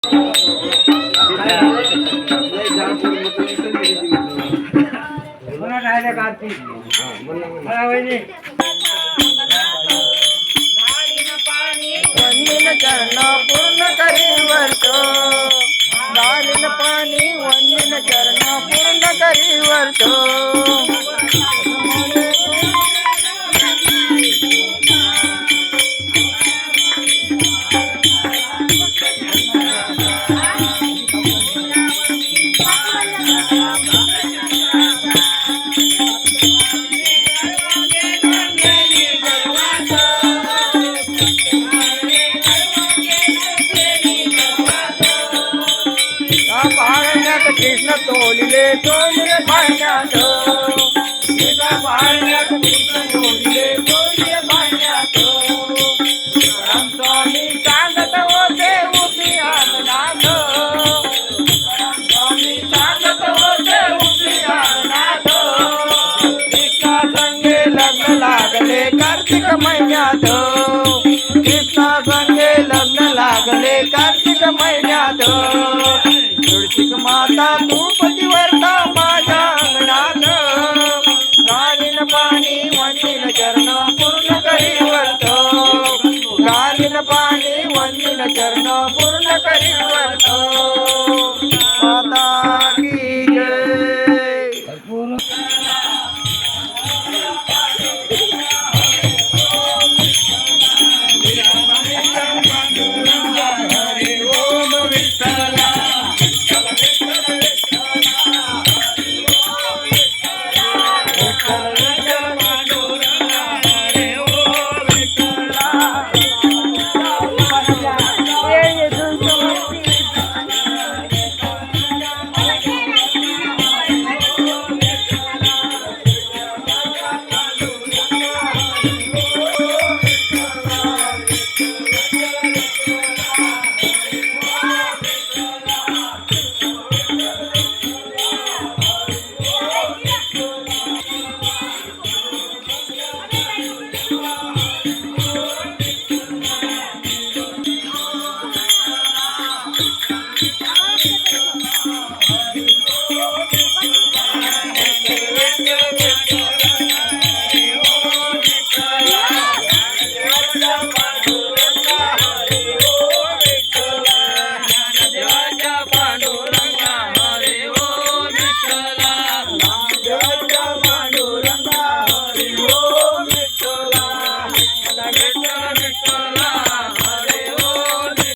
वंदिन चरण पूर्ण करी वर्तो गालिन पाणी वंदिन चरण पूर्ण करी वर्तो कृष्ण तोलिले तोलिले पाण्यात एका पाण्यात कृष्ण तोलिले तोलिले पाण्यात रामस्वामी सांगत होते उभी अंगणात रामस्वामी सांगत होते उभी अंगणात कृष्णा संगे लग्न लागले कार्तिक महिन्यात कृष्णा संगे लग्न लागले कार्तिक महिन्यात तुळशीक माता तू पतिवर्ता माझ्या अंगणात गालिन पाणी वंदिन चरण पूर्ण करी वर्तो गालिन पाणी वंदिन चरण पूर्ण करी वर्तो माता